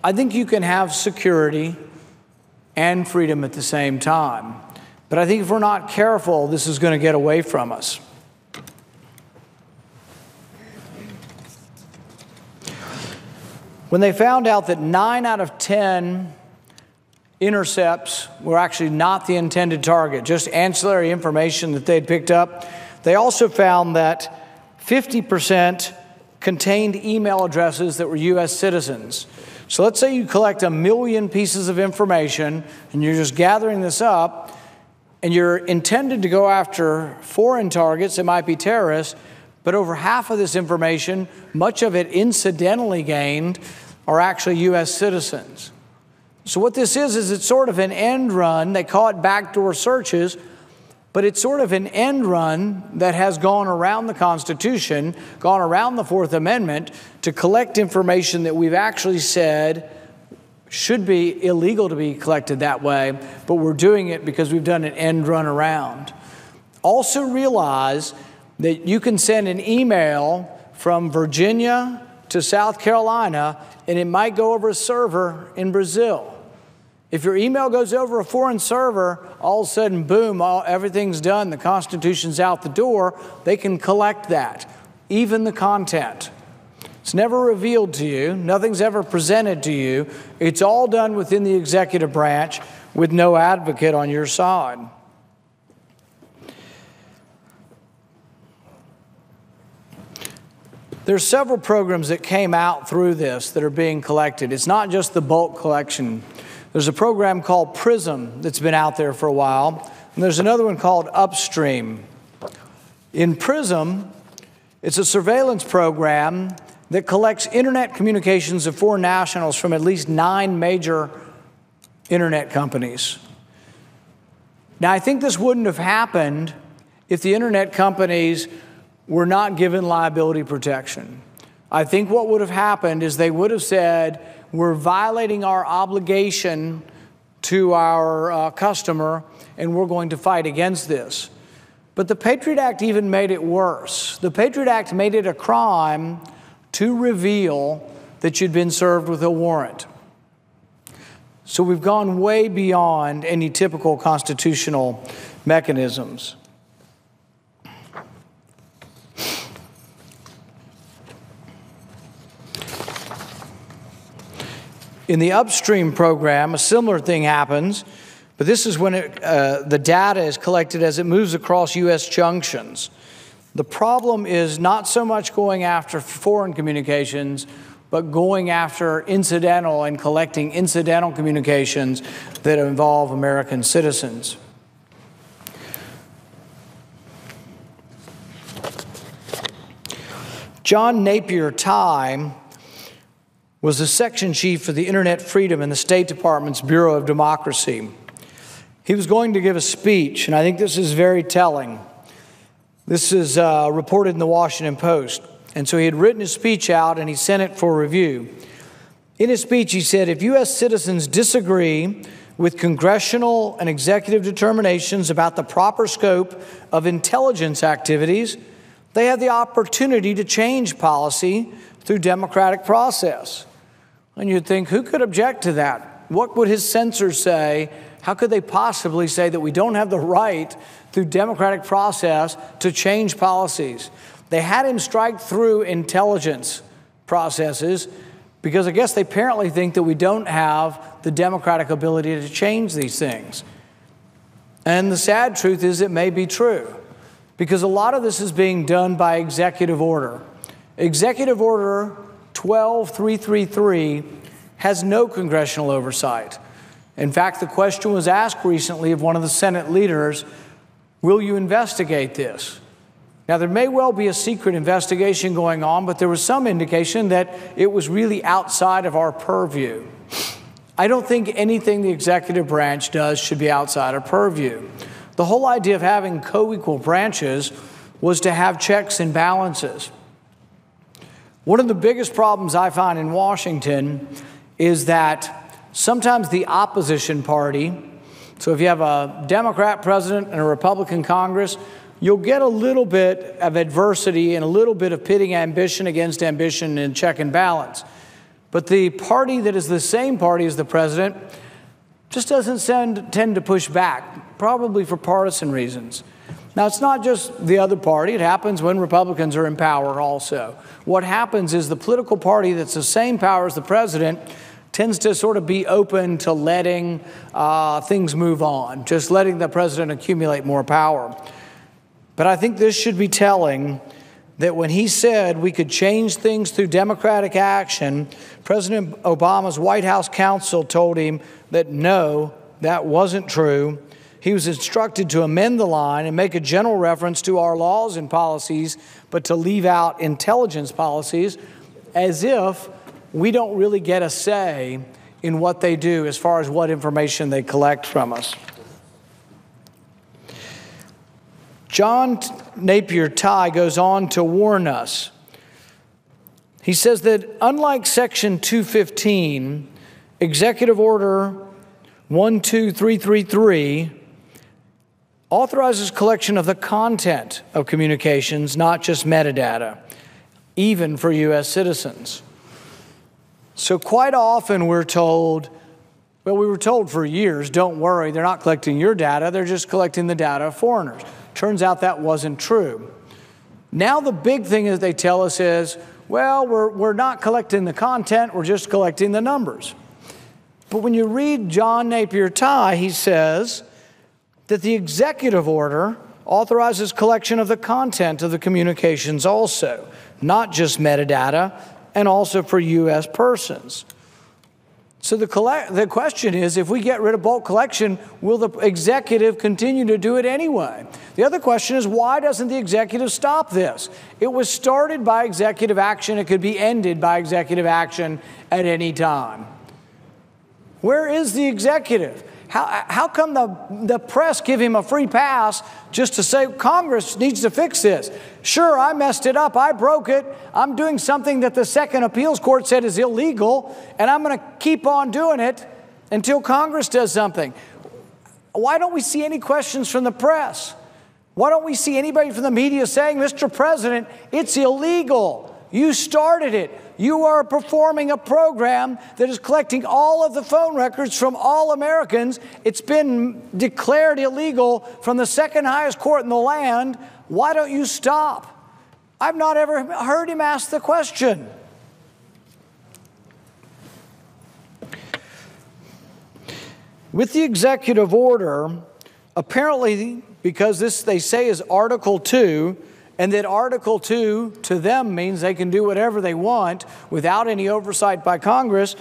I think you can have security and freedom at the same time. But I think if we're not careful, this is going to get away from us. When they found out that 9 out of 10 intercepts were actually not the intended target, just ancillary information that they'd picked up, they also found that 50% contained email addresses that were U.S. citizens. So let's say you collect 1 million pieces of information and you're just gathering this up and you're intended to go after foreign targets, it might be terrorists, but over half of this information, much of it incidentally gained, are actually U.S. citizens. So what this is it's sort of an end run. They call it backdoor searches, but it's sort of an end run that has gone around the Constitution, gone around the Fourth Amendment to collect information that we've actually said should be illegal to be collected that way, but we're doing it because we've done an end run around. Also realize that you can send an email from Virginia to South Carolina, and it might go over a server in Brazil. If your email goes over a foreign server, all of a sudden, boom, everything's done, the Constitution's out the door, they can collect that, even the content. It's never revealed to you, nothing's ever presented to you, it's all done within the executive branch with no advocate on your side. There's several programs that came out through this that are being collected. It's not just the bulk collection. There's a program called PRISM that's been out there for a while, and there's another one called Upstream. In PRISM, it's a surveillance program that collects internet communications of foreign nationals from at least 9 major internet companies. Now, I think this wouldn't have happened if the internet companies were not given liability protection. I think what would have happened is they would have said, we're violating our obligation to our customer, and we're going to fight against this. But the Patriot Act even made it worse. The Patriot Act made it a crime to reveal that you'd been served with a warrant. So we've gone way beyond any typical constitutional mechanisms. In the Upstream program, a similar thing happens, but this is when the data is collected as it moves across U.S. junctions. The problem is not so much going after foreign communications, but going after incidental and collecting incidental communications that involve American citizens. John Napier Ty was the section chief for the Internet Freedom in the State Department's Bureau of Democracy. He was going to give a speech, and I think this is very telling. This is reported in the Washington Post. And so he had written his speech out, and he sent it for review. In his speech, he said, if U.S. citizens disagree with congressional and executive determinations about the proper scope of intelligence activities, they have the opportunity to change policy through democratic process. And you'd think, who could object to that? What would his censors say? How could they possibly say that we don't have the right through democratic process to change policies? They had him strike through intelligence processes because I guess they apparently think that we don't have the democratic ability to change these things. And the sad truth is it may be true because a lot of this is being done by executive order. Executive Order 12333 has no congressional oversight. In fact, the question was asked recently of one of the Senate leaders, will you investigate this? Now, there may well be a secret investigation going on, but there was some indication that it was really outside of our purview. I don't think anything the executive branch does should be outside our purview. The whole idea of having co-equal branches was to have checks and balances. One of the biggest problems I find in Washington is that sometimes the opposition party, so if you have a Democrat president and a Republican Congress, you'll get a little bit of adversity and a little bit of pitting ambition against ambition and check and balance. But the party that is the same party as the president just doesn't tend to push back, probably for partisan reasons. Now, it's not just the other party. It happens when Republicans are in power also. What happens is the political party that's the same power as the president tends to sort of be open to letting things move on, just letting the president accumulate more power. But I think this should be telling that when he said we could change things through democratic action, President Obama's White House counsel told him that no, that wasn't true. He was instructed to amend the line and make a general reference to our laws and policies, but to leave out intelligence policies, as if we don't really get a say in what they do as far as what information they collect from us. John Napier Tye goes on to warn us. He says that unlike Section 215, Executive Order 12333 authorizes collection of the content of communications, not just metadata, even for U.S. citizens. So quite often we're told, well, we were told for years, don't worry, they're not collecting your data, they're just collecting the data of foreigners. Turns out that wasn't true. Now the big thing that they tell us is, well, we're not collecting the content, we're just collecting the numbers. But when you read John Napier Tye, he says that the executive order authorizes collection of the content of the communications also, not just metadata, and also for U.S. persons. So the question is, if we get rid of bulk collection, will the executive continue to do it anyway? The other question is, why doesn't the executive stop this? It was started by executive action. It could be ended by executive action at any time. Where is the executive? How come the press give him a free pass just to say Congress needs to fix this? Sure, I messed it up. I broke it. I'm doing something that the Second Appeals Court said is illegal, and I'm going to keep on doing it until Congress does something. Why don't we see any questions from the press? Why don't we see anybody from the media saying, Mr. President, it's illegal. You started it. You are performing a program that is collecting all of the phone records from all Americans. It's been declared illegal from the second highest court in the land. Why don't you stop? I've not ever heard him ask the question. With the executive order, apparently, because this, they say, is Article 2, and that Article 2 to them means they can do whatever they want without any oversight by Congress.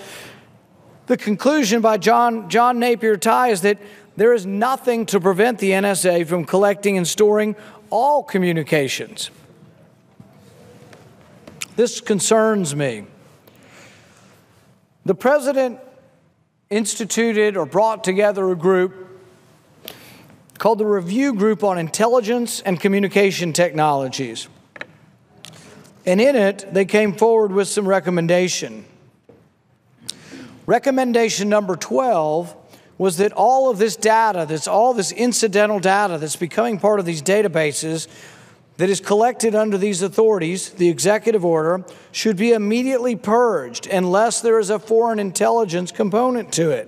The conclusion by John Napier Tye is that there is nothing to prevent the NSA from collecting and storing all communications. This concerns me. The president instituted or brought together a group called the Review Group on Intelligence and Communication Technologies. And in it, they came forward with some recommendation. Recommendation number 12 was that all of this data, all this incidental data that's becoming part of these databases that is collected under these authorities, the executive order, should be immediately purged unless there is a foreign intelligence component to it.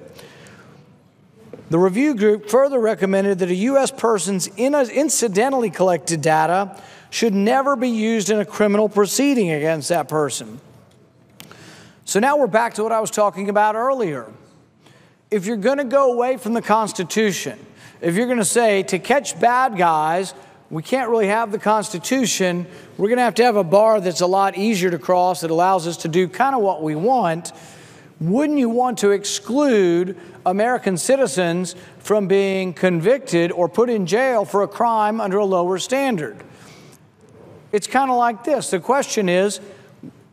The review group further recommended that a U.S. person's incidentally collected data should never be used in a criminal proceeding against that person. So now we're back to what I was talking about earlier. If you're going to go away from the Constitution, if you're going to say to catch bad guys, we can't really have the Constitution, we're going to have a bar that's a lot easier to cross that allows us to do kind of what we want, wouldn't you want to exclude American citizens from being convicted or put in jail for a crime under a lower standard? It's kind of like this. The question is,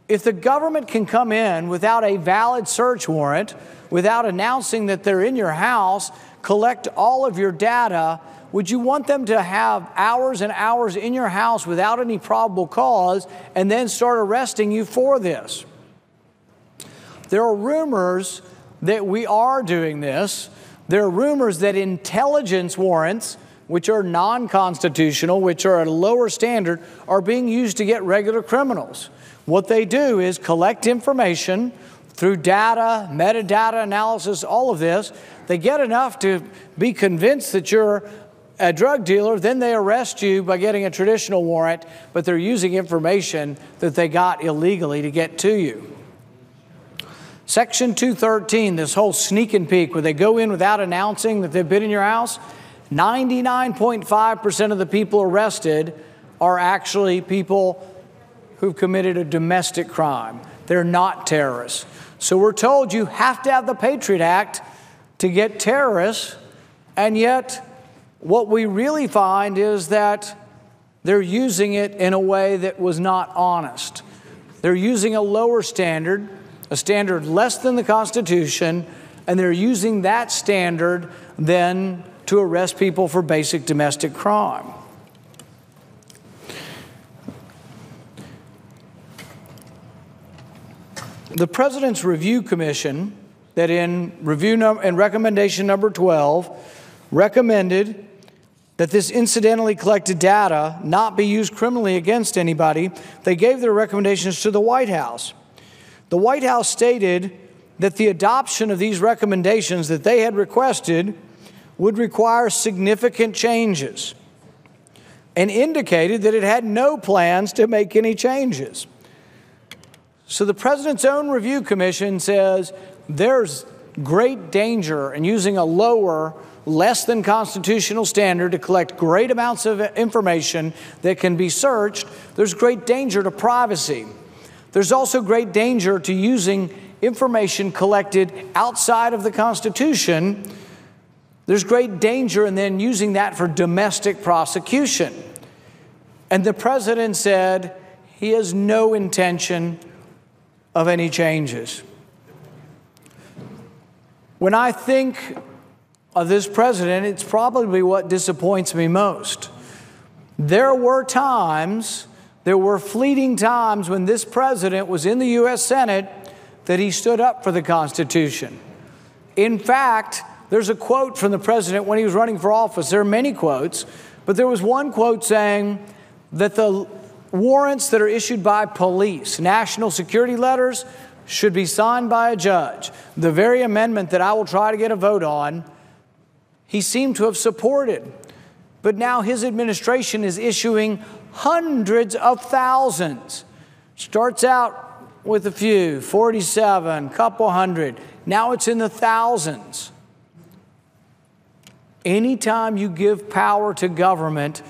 if the government can come in without a valid search warrant, without announcing that they're in your house, collect all of your data, would you want them to have hours and hours in your house without any probable cause and then start arresting you for this? There are rumors that we are doing this. There are rumors that intelligence warrants, which are non-constitutional, which are at a lower standard, are being used to get regular criminals. What they do is collect information through data, metadata analysis, all of this, they get enough to be convinced that you're a drug dealer, then they arrest you by getting a traditional warrant, but they're using information that they got illegally to get to you. Section 213, this whole sneak and peek, where they go in without announcing that they've been in your house, 99.5% of the people arrested are actually people who've committed a domestic crime. They're not terrorists. So we're told you have to have the Patriot Act to get terrorists, and yet what we really find is that they're using it in a way that was not honest. They're using a lower standard, a standard less than the Constitution, and they're using that standard then to arrest people for basic domestic crime. The President's Review Commission, that in recommendation number 12, recommended that this incidentally collected data not be used criminally against anybody. They gave their recommendations to the White House. The White House stated that the adoption of these recommendations that they had requested would require significant changes, and indicated that it had no plans to make any changes. So the President's own Review Commission says there's great danger in using a lower, less than constitutional standard to collect great amounts of information that can be searched. There's great danger to privacy. There's also great danger to using information collected outside of the Constitution. There's great danger in then using that for domestic prosecution. And the President said he has no intention of any changes. When I think of this president, it's probably what disappoints me most. There were fleeting times when this president was in the U.S. Senate that he stood up for the Constitution. In fact, there's a quote from the president when he was running for office. There are many quotes, but there was one quote saying that the warrants that are issued by police, national security letters, should be signed by a judge. The very amendment that I will try to get a vote on, he seemed to have supported. But now his administration is issuing hundreds of thousands. Starts out with a few, 47, couple hundred. Now it's in the thousands. Anytime you give power to government,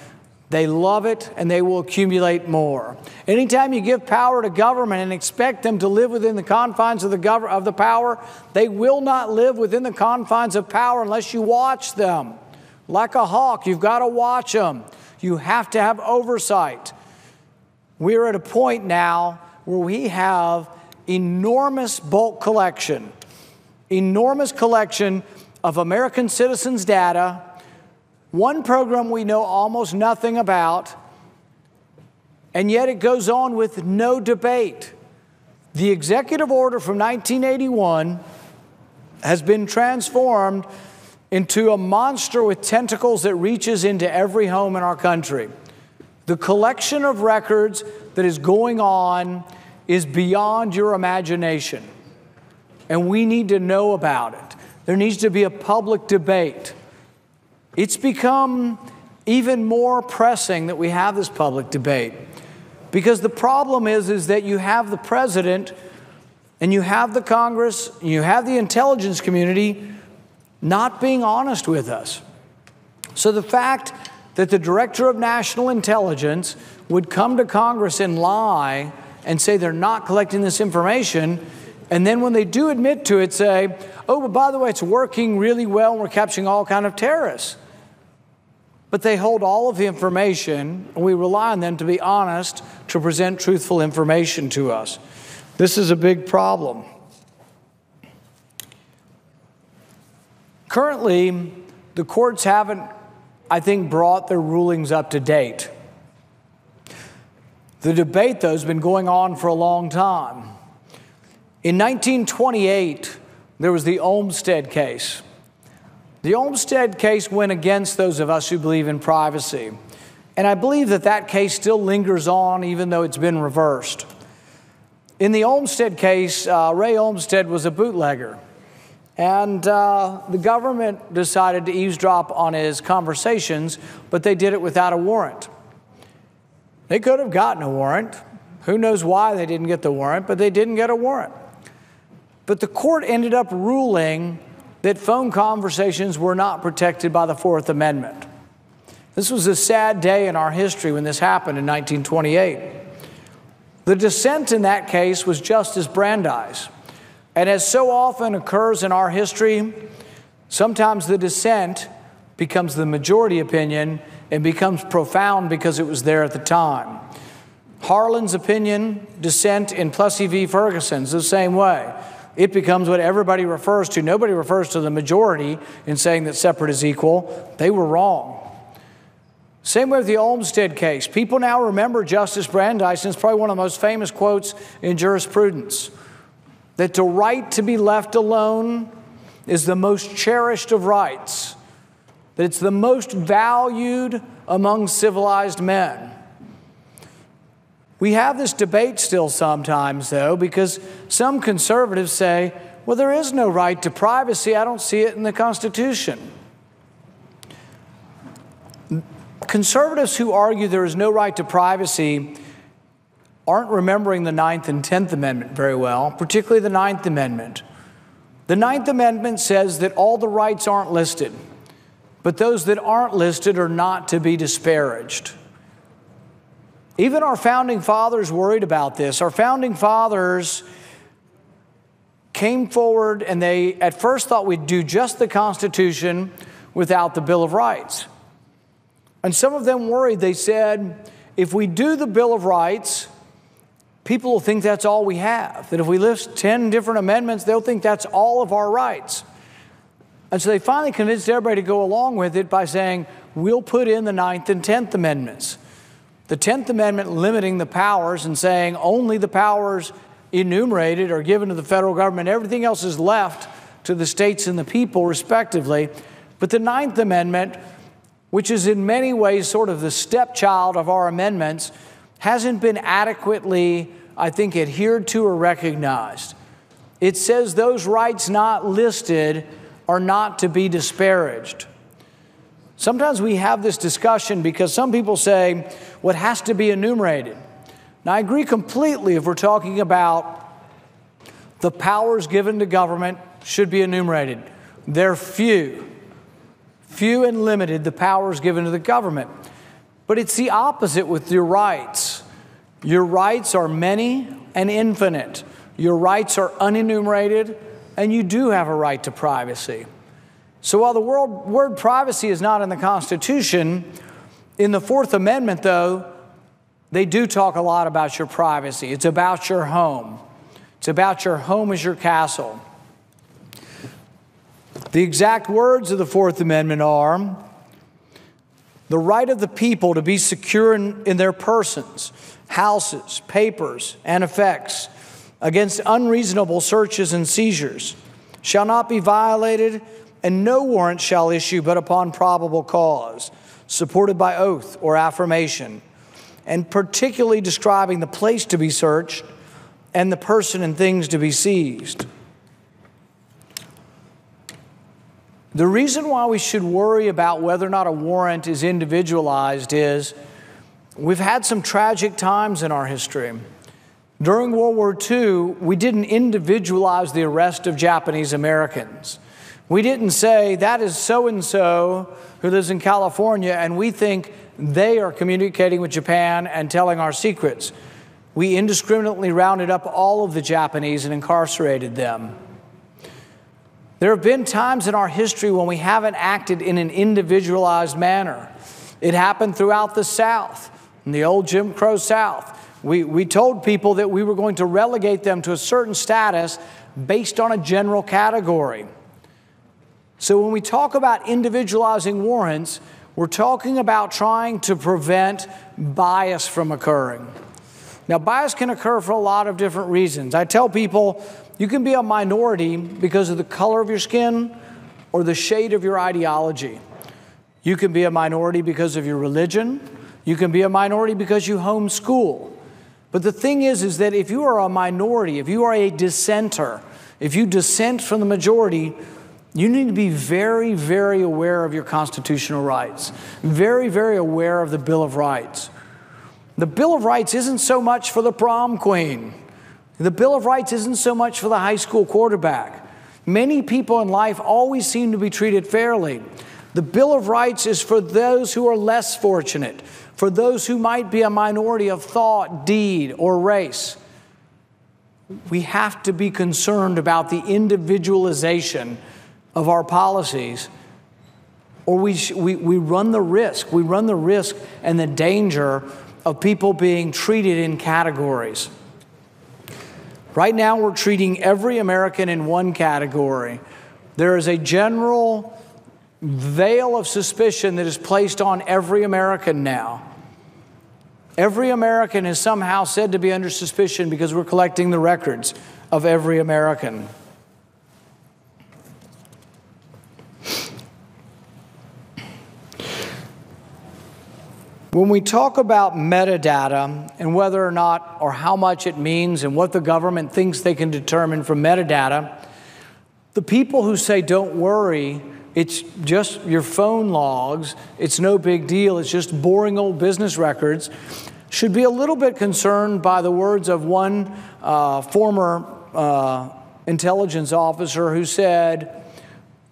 they love it and they will accumulate more. Anytime you give power to government and expect them to live within the confines of the power, they will not live within the confines of power unless you watch them. Like a hawk, you've got to watch them. You have to have oversight. We're at a point now where we have enormous bulk collection, of American citizens' data. One program we know almost nothing about, and yet it goes on with no debate. The executive order from 1981 has been transformed into a monster with tentacles that reaches into every home in our country. The collection of records that is going on is beyond your imagination, and we need to know about it. There needs to be a public debate. It's become even more pressing that we have this public debate, because the problem is that you have the president and you have the Congress and you have the intelligence community not being honest with us. So the fact that the Director of National Intelligence would come to Congress and lie and say they're not collecting this information, and then when they do admit to it, say, oh, but by the way, it's working really well and we're capturing all kinds of terrorists. But they hold all of the information, and we rely on them to be honest, to present truthful information to us. This is a big problem. Currently, the courts haven't, I think, brought their rulings up to date. The debate, though, has been going on for a long time. In 1928, there was the Olmstead case. The Olmstead case went against those of us who believe in privacy. And I believe that that case still lingers on, even though it's been reversed. In the Olmsted case, Ray Olmsted was a bootlegger. And the government decided to eavesdrop on his conversations, but they did it without a warrant. They could have gotten a warrant. Who knows why they didn't get the warrant, but they didn't get a warrant. But the court ended up ruling that phone conversations were not protected by the Fourth Amendment. This was a sad day in our history when this happened in 1928. The dissent in that case was Justice Brandeis. And as so often occurs in our history, sometimes the dissent becomes the majority opinion and becomes profound because it was there at the time. Harlan's opinion, dissent in Plessy v. Ferguson is the same way. It becomes what everybody refers to. Nobody refers to the majority in saying that separate is equal. They were wrong. Same way with the Olmsted case. People now remember Justice Brandeis, and it's probably one of the most famous quotes in jurisprudence, that the right to be left alone is the most cherished of rights, that it's the most valued among civilized men. We have this debate still sometimes, though, because some conservatives say, well, there is no right to privacy. I don't see it in the Constitution. Conservatives who argue there is no right to privacy aren't remembering the 9th and 10th Amendment very well, particularly the 9th Amendment. The 9th Amendment says that all the rights aren't listed, but those that aren't listed are not to be disparaged. Even our founding fathers worried about this. Our founding fathers came forward and they at first thought we'd do just the Constitution without the Bill of Rights. And some of them worried. They said, if we do the Bill of Rights, people will think that's all we have. That if we list 10 different amendments, they'll think that's all of our rights. And so they finally convinced everybody to go along with it by saying, we'll put in the 9th and 10th Amendments. The 10th Amendment limiting the powers and saying only the powers enumerated are given to the federal government. Everything else is left to the states and the people, respectively. But the 9th Amendment, which is in many ways sort of the stepchild of our amendments, hasn't been adequately, I think, adhered to or recognized. It says those rights not listed are not to be disparaged. Sometimes we have this discussion because some people say, well, it has to be enumerated. Now, I agree completely if we're talking about the powers given to government should be enumerated. They're few and limited, the powers given to the government. But it's the opposite with your rights. Your rights are many and infinite. Your rights are unenumerated, and you do have a right to privacy. So while the word privacy is not in the Constitution, in the Fourth Amendment, though, they do talk a lot about your privacy. It's about your home. It's about your home as your castle. The exact words of the Fourth Amendment are the right of the people to be secure in their persons, houses, papers, and effects against unreasonable searches and seizures shall not be violated, and no warrant shall issue but upon probable cause, supported by oath or affirmation, and particularly describing the place to be searched and the person and things to be seized. The reason why we should worry about whether or not a warrant is individualized is we've had some tragic times in our history. During World War II, we didn't individualize the arrest of Japanese Americans. We didn't say, that is so-and-so who lives in California, and we think they are communicating with Japan and telling our secrets. We indiscriminately rounded up all of the Japanese and incarcerated them. There have been times in our history when we haven't acted in an individualized manner. It happened throughout the South, in the old Jim Crow South. We told people that we were going to relegate them to a certain status based on a general category. So when we talk about individualizing warrants, we're talking about trying to prevent bias from occurring. Now, bias can occur for a lot of different reasons. I tell people you can be a minority because of the color of your skin or the shade of your ideology. You can be a minority because of your religion. You can be a minority because you homeschool. But the thing is that if you are a minority, if you are a dissenter, if you dissent from the majority, you need to be very, very aware of your constitutional rights, very, very aware of the Bill of Rights. The Bill of Rights isn't so much for the prom queen. The Bill of Rights isn't so much for the high school quarterback. Many people in life always seem to be treated fairly. The Bill of Rights is for those who are less fortunate, for those who might be a minority of thought, deed, or race. We have to be concerned about the individualization of our policies, or we run the risk. We run the risk and the danger of people being treated in categories. Right now, we're treating every American in one category. There is a general veil of suspicion that is placed on every American now. Every American is somehow said to be under suspicion because we're collecting the records of every American. When we talk about metadata and whether or not or how much it means and what the government thinks they can determine from metadata, the people who say, don't worry, it's just your phone logs, it's no big deal, it's just boring old business records, should be a little bit concerned by the words of one former intelligence officer who said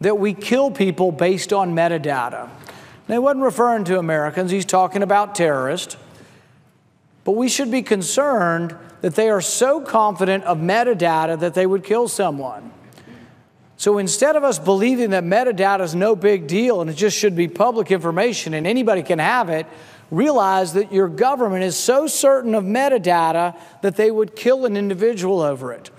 that we kill people based on metadata. Now, he wasn't referring to Americans, he's talking about terrorists. But we should be concerned that they are so confident of metadata that they would kill someone. So instead of us believing that metadata is no big deal and it just should be public information and anybody can have it, realize that your government is so certain of metadata that they would kill an individual over it.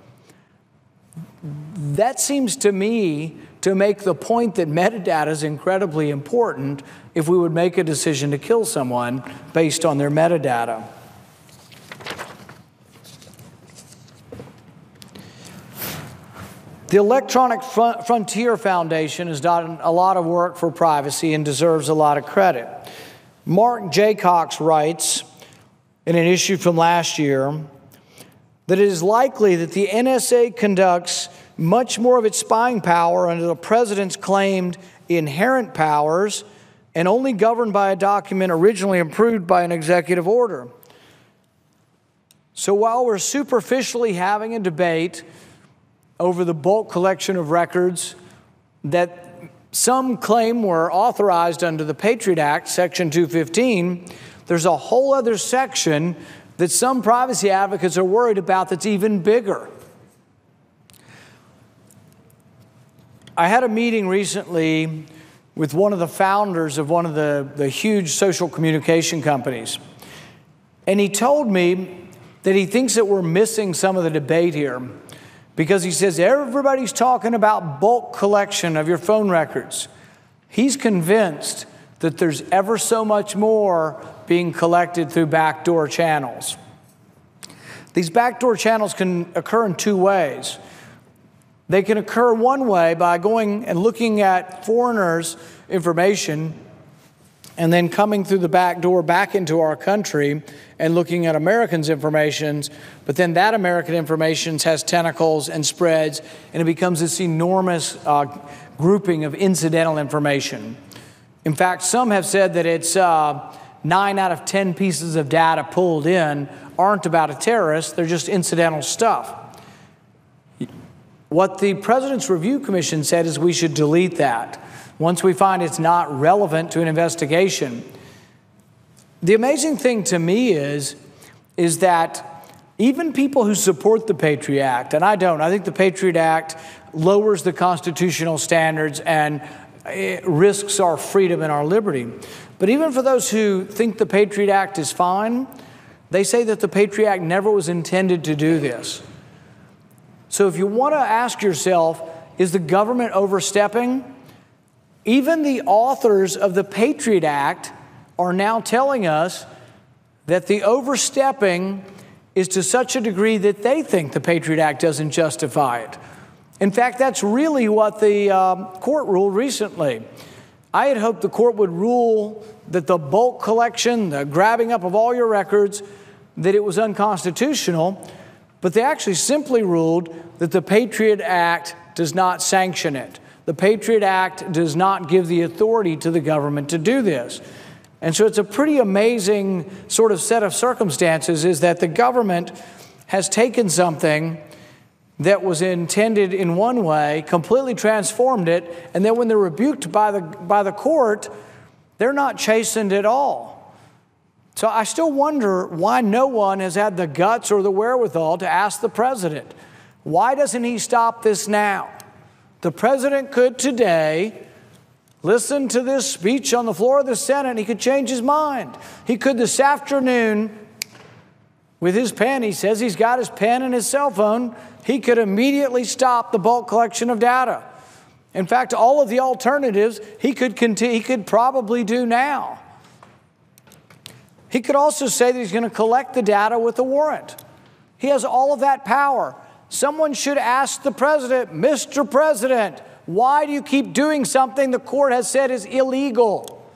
That seems to me to make the point that metadata is incredibly important if we would make a decision to kill someone based on their metadata. The Electronic Frontier Foundation has done a lot of work for privacy and deserves a lot of credit. Mark Jaycox writes in an issue from last year that it is likely that the NSA conducts much more of its spying power under the president's claimed inherent powers and only governed by a document originally approved by an executive order. So while we're superficially having a debate over the bulk collection of records that some claim were authorized under the PATRIOT Act, Section 215, there's a whole other section that some privacy advocates are worried about that's even bigger. I had a meeting recently with one of the founders of one of the huge social communication companies. And he told me that he thinks that we're missing some of the debate here because he says everybody's talking about bulk collection of your phone records. He's convinced that there's ever so much more being collected through backdoor channels. These backdoor channels can occur in two ways. They can occur one way by going and looking at foreigners' information and then coming through the back door back into our country and looking at Americans' information, but then that American information has tentacles and spreads, and it becomes this enormous grouping of incidental information. In fact, some have said that it's 9 out of 10 pieces of data pulled in aren't about a terrorist, they're just incidental stuff. What the President's Review Commission said is we should delete that once we find it's not relevant to an investigation. The amazing thing to me is that even people who support the Patriot Act, and I don't, I think the Patriot Act lowers the constitutional standards and it risks our freedom and our liberty. But even for those who think the Patriot Act is fine, they say that the Patriot Act never was intended to do this. So if you want to ask yourself, is the government overstepping? Even the authors of the Patriot Act are now telling us that the overstepping is to such a degree that they think the Patriot Act doesn't justify it. In fact, that's really what the court ruled recently. I had hoped the court would rule that the bulk collection, the grabbing up of all your records, that it was unconstitutional, but they actually simply ruled that the Patriot Act does not sanction it. The Patriot Act does not give the authority to the government to do this. And so it's a pretty amazing sort of set of circumstances, is that the government has taken something that was intended in one way, completely transformed it, and then when they're rebuked by the court, they're not chastened at all. So I still wonder why no one has had the guts or the wherewithal to ask the president, why doesn't he stop this now? The president could today listen to this speech on the floor of the Senate, and he could change his mind. He could this afternoon, with his pen, he says he's got his pen and his cell phone, he could immediately stop the bulk collection of data. In fact, all of the alternatives he could probably do now. He could also say that he's going to collect the data with a warrant. He has all of that power. Someone should ask the president, Mr. President, why do you keep doing something the court has said is illegal?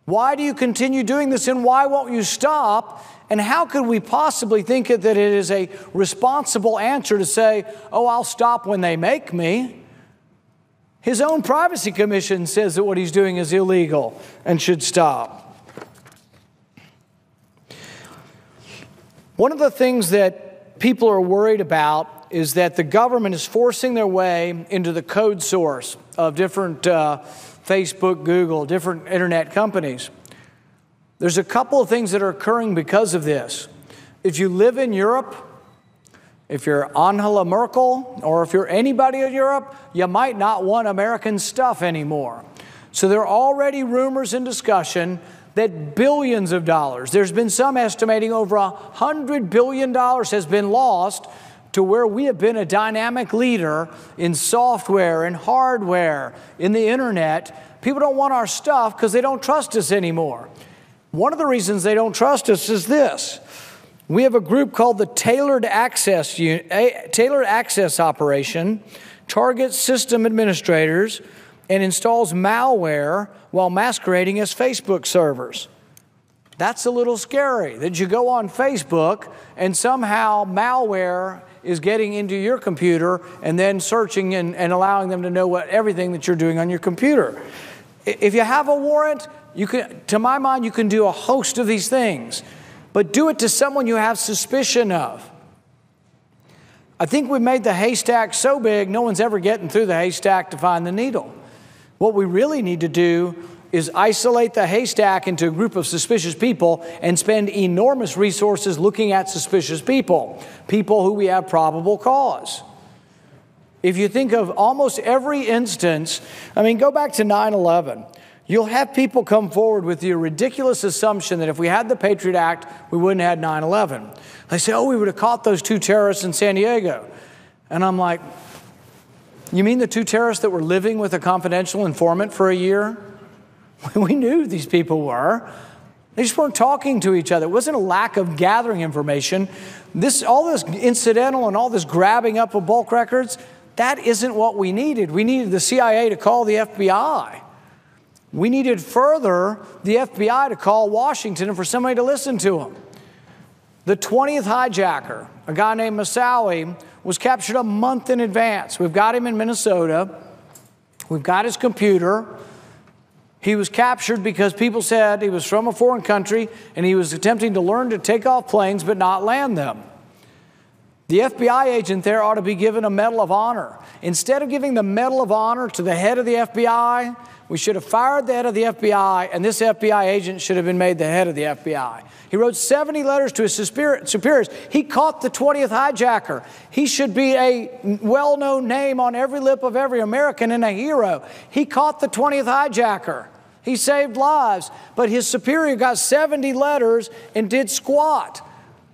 Why do you continue doing this, and why won't you stop? And how could we possibly think that it is a responsible answer to say, oh, I'll stop when they make me? His own Privacy Commission says that what he's doing is illegal and should stop. One of the things that people are worried about is that the government is forcing their way into the code source of different Facebook, Google, different internet companies. There's a couple of things that are occurring because of this. If you live in Europe, if you're Angela Merkel, or if you're anybody in Europe, you might not want American stuff anymore. So there are already rumors and discussion that billions of dollars, there's been some estimating over $100 billion has been lost to where we have been a dynamic leader in software and hardware, in the internet. People don't want our stuff because they don't trust us anymore. One of the reasons they don't trust us is this. We have a group called the Tailored Access Operation, targets system administrators and installs malware while masquerading as Facebook servers. That's a little scary, that you go on Facebook and somehow malware is getting into your computer and then searching and allowing them to know everything that you're doing on your computer. If you have a warrant, you can, to my mind, you can do a host of these things, but do it to someone you have suspicion of. I think we've made the haystack so big, no one's ever getting through the haystack to find the needle. What we really need to do is isolate the haystack into a group of suspicious people and spend enormous resources looking at suspicious people, people who we have probable cause. If you think of almost every instance, I mean, go back to 9/11. You'll have people come forward with the ridiculous assumption that if we had the Patriot Act, we wouldn't have had 9/11. They say, oh, we would have caught those 2 terrorists in San Diego. And I'm like, you mean the 2 terrorists that were living with a confidential informant for a year? We knew who these people were. They just weren't talking to each other. It wasn't a lack of gathering information. All this incidental and all this grabbing up of bulk records, that isn't what we needed. We needed the CIA to call the FBI. We needed further the FBI to call Washington and for somebody to listen to them. The 20th hijacker, a guy named Misuse, was captured a month in advance. We've got him in Minnesota. We've got his computer. He was captured because people said he was from a foreign country and he was attempting to learn to take off planes but not land them. The FBI agent there ought to be given a Medal of Honor. Instead of giving the Medal of Honor to the head of the FBI, we should have fired the head of the FBI, and this FBI agent should have been made the head of the FBI. He wrote 70 letters to his superiors. He caught the 20th hijacker. He should be a well-known name on every lip of every American and a hero. He caught the 20th hijacker. He saved lives, but his superior got 70 letters and did squat.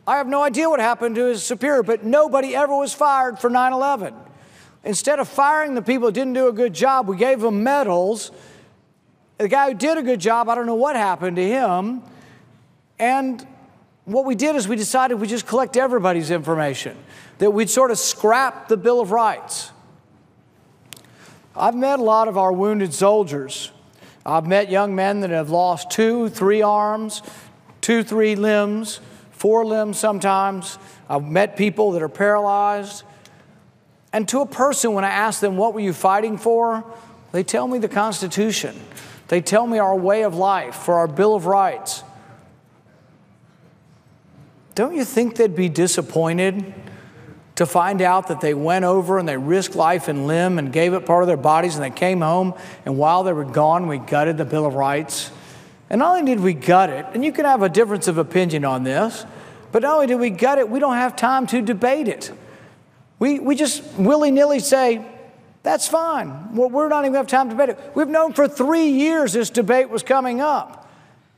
I have no idea what happened to his superior, but nobody ever was fired for 9/11. Instead of firing the people who didn't do a good job, we gave them medals. The guy who did a good job, I don't know what happened to him. And what we did is we decided we'd just collect everybody's information, that we'd sort of scrap the Bill of Rights. I've met a lot of our wounded soldiers. I've met young men that have lost 2, 3 arms, 2, 3 limbs, forelimbs sometimes. I've met people that are paralyzed. And to a person, when I ask them, what were you fighting for? They tell me the Constitution. They tell me our way of life, for our Bill of Rights. Don't you think they'd be disappointed to find out that they went over and they risked life and limb and gave up part of their bodies, and they came home, and while they were gone, we gutted the Bill of Rights? And not only did we gut it, and you can have a difference of opinion on this, but not only did we gut it, we don't have time to debate it. We just willy-nilly say, that's fine. Well, we're not even going to have time to debate it. We've known for 3 years this debate was coming up.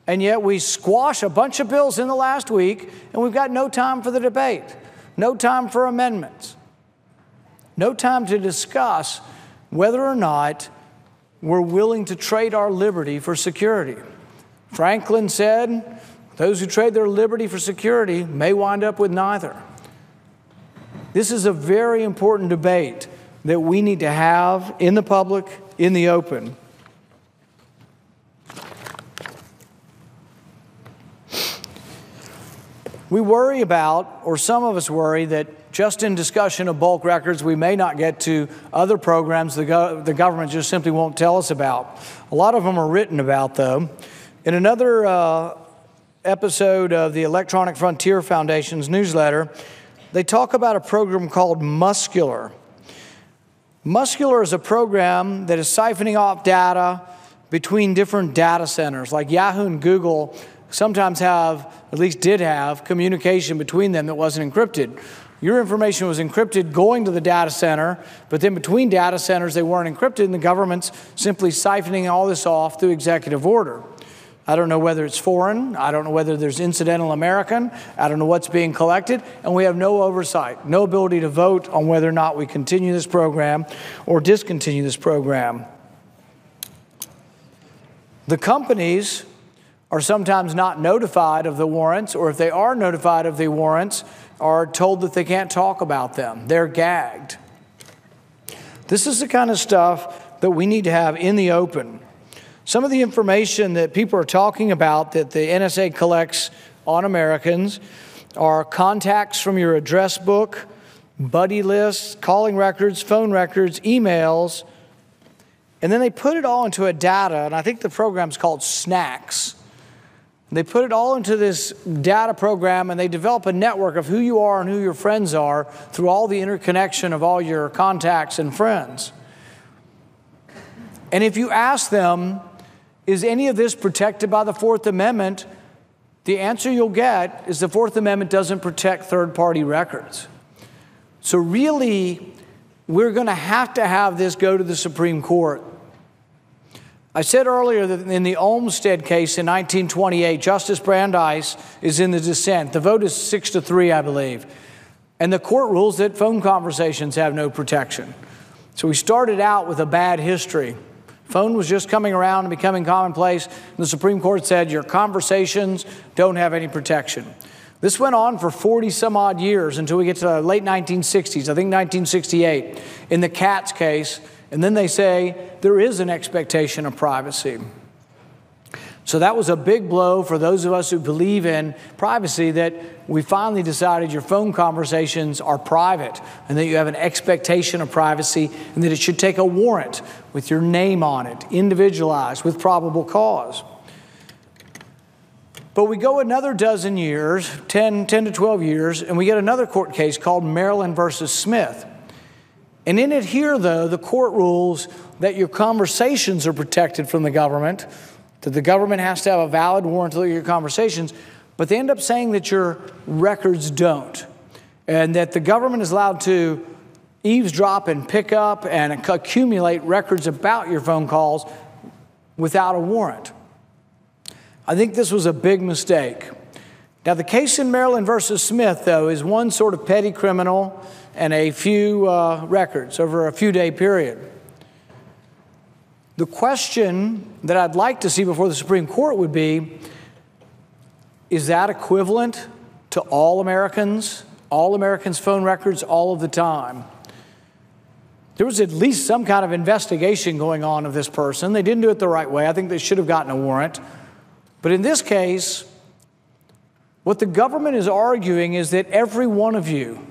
And yet we squash a bunch of bills in the last week, and we've got no time for the debate, no time for amendments, no time to discuss whether or not we're willing to trade our liberty for security. Franklin said, those who trade their liberty for security may wind up with neither. This is a very important debate that we need to have in the public, in the open. We worry about, or some of us worry, that just in discussion of bulk records, we may not get to other programs the government just simply won't tell us about. A lot of them are written about, though. In another episode of the Electronic Frontier Foundation's newsletter, they talk about a program called Muscular. Muscular is a program that is siphoning off data between different data centers, like Yahoo and Google sometimes have, at least did have, communication between them that wasn't encrypted. Your information was encrypted going to the data center, but then between data centers they weren't encrypted, and the government's simply siphoning all this off through executive order. I don't know whether it's foreign, I don't know whether there's incidental American, I don't know what's being collected, and we have no oversight, no ability to vote on whether or not we continue this program or discontinue this program. The companies are sometimes not notified of the warrants, or if they are notified of the warrants, are told that they can't talk about them. They're gagged. This is the kind of stuff that we need to have in the open. Some of the information that people are talking about that the NSA collects on Americans are contacts from your address book, buddy lists, calling records, phone records, emails, and then they put it all into a data, and I think the program's called Snacks. They put it all into this data program, and they develop a network of who you are and who your friends are through all the interconnection of all your contacts and friends. And if you ask them, is any of this protected by the Fourth Amendment? The answer you'll get is the Fourth Amendment doesn't protect third-party records. So really, we're going to have this go to the Supreme Court. I said earlier that in the Olmstead case in 1928, Justice Brandeis is in the dissent. The vote is 6-3, I believe. And the court rules that phone conversations have no protection. So we started out with a bad history. Phone was just coming around and becoming commonplace. And the Supreme Court said your conversations don't have any protection. This went on for 40 some odd years until we get to the late 1960s, I think 1968, in the Katz case. And then they say there is an expectation of privacy. So that was a big blow for those of us who believe in privacy, that we finally decided your phone conversations are private and that you have an expectation of privacy and that it should take a warrant with your name on it, individualized with probable cause. But we go another dozen years, 10 to 12 years, and we get another court case called Maryland versus Smith. And in it here, though, the court rules that your conversations are protected from the government, that the government has to have a valid warrant to look at your conversations, but they end up saying that your records don't, and that the government is allowed to eavesdrop and pick up and accumulate records about your phone calls without a warrant. I think this was a big mistake. Now, the case in Maryland versus Smith, though, is one sort of petty criminal and a few records over a few-day period. The question that I'd like to see before the Supreme Court would be, is that equivalent to all Americans' phone records all of the time? There was at least some kind of investigation going on of this person. They didn't do it the right way. I think they should have gotten a warrant. But in this case, What the government is arguing is that every one of you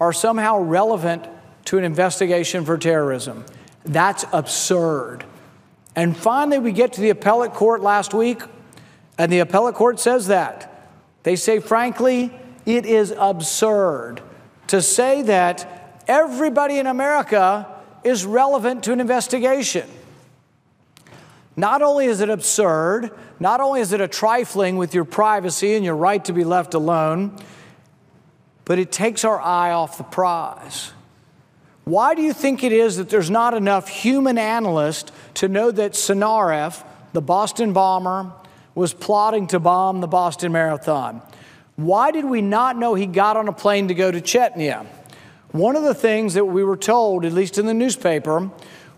are somehow relevant to an investigation for terrorism. That's absurd. And finally, we get to the appellate court last week, and the appellate court says that. They say, frankly, it is absurd to say that everybody in America is relevant to an investigation. Not only is it absurd, not only is it a trifling with your privacy and your right to be left alone, but it takes our eye off the prize. Why do you think it is that there's not enough human analysts to know that Tsarnaev, the Boston bomber, was plotting to bomb the Boston Marathon? Why did we not know he got on a plane to go to Chechnya? One of the things that we were told, at least in the newspaper,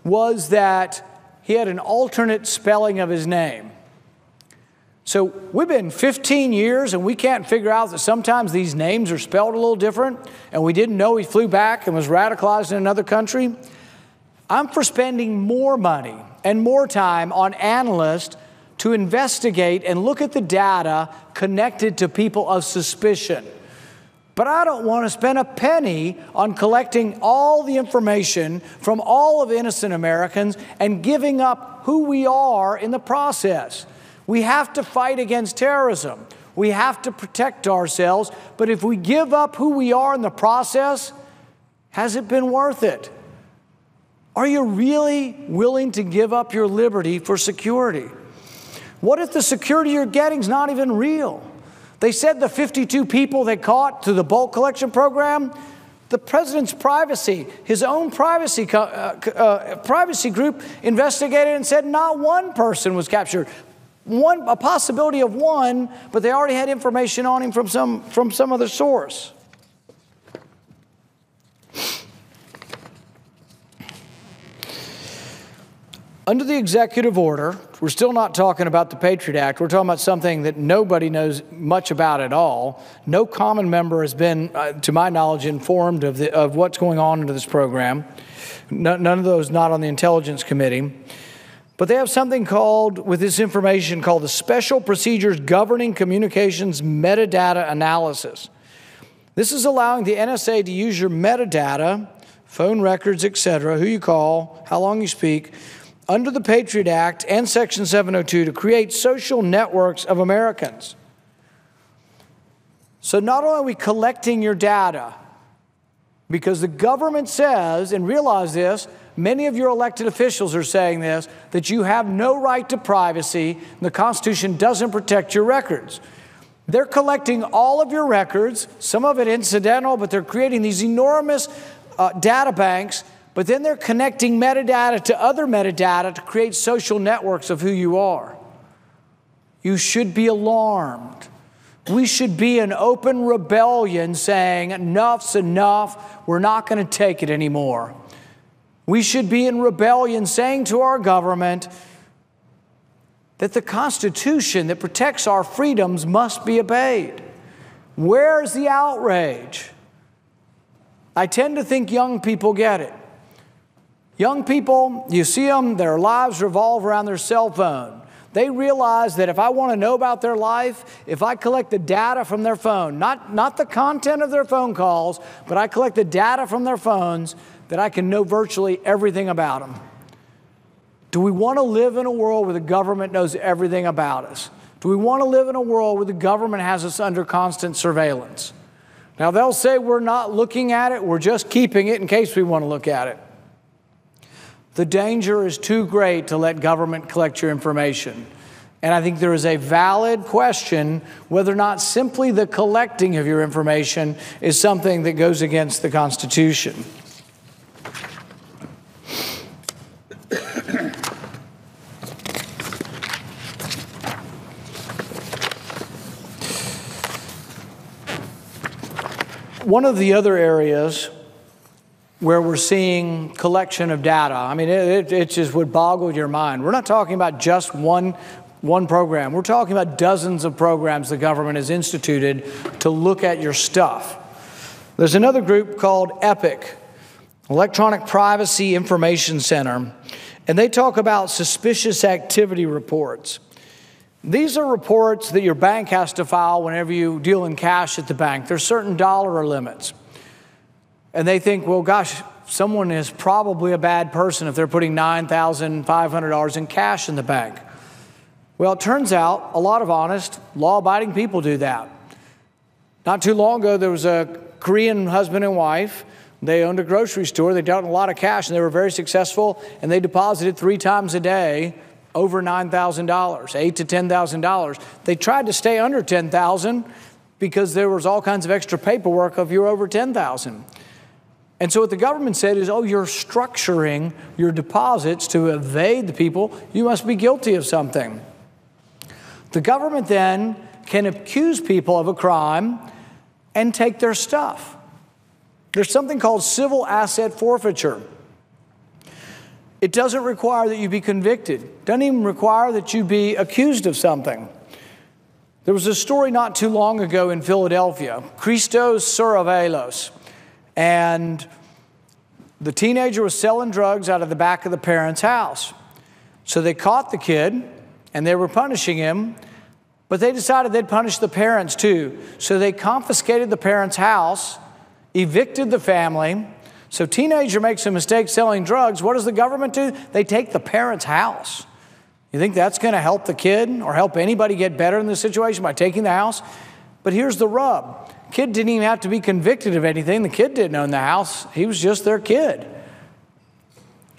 was that he had an alternate spelling of his name. So we've been 15 years and we can't figure out that sometimes these names are spelled a little different, and we didn't know he flew back and was radicalized in another country. I'm for spending more money and more time on analysts to investigate and look at the data connected to people of suspicion. But I don't want to spend a penny on collecting all the information from all of innocent Americans and giving up who we are in the process. We have to fight against terrorism. We have to protect ourselves. But if we give up who we are in the process, has it been worth it? Are you really willing to give up your liberty for security? What if the security you're getting is not even real? They said the 52 people they caught through the bulk collection program, the president's privacy, his own privacy group investigated and said not one person was captured. A possibility of one, but they already had information on him from some other source. Under the executive order, we're still not talking about the Patriot Act. We're talking about something that nobody knows much about at all. No common member has been, to my knowledge, informed of what's going on under this program. None of those not on the Intelligence Committee. But they have something called, with this information, called the Special Procedures Governing Communications Metadata Analysis. This is allowing the NSA to use your metadata, phone records, etc., who you call, how long you speak, under the Patriot Act and Section 702 to create social networks of Americans. So not only are we collecting your data, because the government says, and realize this, many of your elected officials are saying this, that you have no right to privacy, and the Constitution doesn't protect your records. They're collecting all of your records, some of it incidental, but they're creating these enormous data banks. But then they're connecting metadata to other metadata to create social networks of who you are. You should be alarmed. We should be in open rebellion saying, enough's enough, we're not going to take it anymore. We should be in rebellion saying to our government that the Constitution that protects our freedoms must be obeyed. Where's the outrage? I tend to think young people get it. Young people, you see them, their lives revolve around their cell phone. They realize that if I want to know about their life, if I collect the data from their phone, not the content of their phone calls, but I collect the data from their phones, that I can know virtually everything about them. Do we want to live in a world where the government knows everything about us? Do we want to live in a world where the government has us under constant surveillance? Now, they'll say we're not looking at it, we're just keeping it in case we want to look at it. The danger is too great to let government collect your information. And I think there is a valid question whether or not simply the collecting of your information is something that goes against the Constitution. One of the other areas where we're seeing collection of data, I mean, it just would boggle your mind. We're not talking about just one program. We're talking about dozens of programs the government has instituted to look at your stuff. There's another group called EPIC, Electronic Privacy Information Center, and they talk about suspicious activity reports. These are reports that your bank has to file whenever you deal in cash at the bank. There's certain dollar limits. And they think, well, gosh, someone is probably a bad person if they're putting $9,500 in cash in the bank. Well, it turns out a lot of honest, law-abiding people do that. Not too long ago, there was a Korean husband and wife. They owned a grocery store. They dealt in a lot of cash, and they were very successful, and they deposited 3 times a day over $9,000, $8,000 to $10,000. They tried to stay under $10,000 because there was all kinds of extra paperwork if you were over $10,000. And so what the government said is, oh, you're structuring your deposits to evade the people. You must be guilty of something. The government then can accuse people of a crime and take their stuff. There's something called civil asset forfeiture. It doesn't require that you be convicted. It doesn't even require that you be accused of something. There was a story not too long ago in Philadelphia, Christos Saravelos, and the teenager was selling drugs out of the back of the parents' house. So they caught the kid, and they were punishing him, but they decided they'd punish the parents too. So they confiscated the parents' house, evicted the family. So teenager makes a mistake selling drugs. What does the government do? They take the parents' house. You think that's going to help the kid or help anybody get better in this situation by taking the house? But here's the rub. Kid didn't even have to be convicted of anything. The kid didn't own the house. He was just their kid.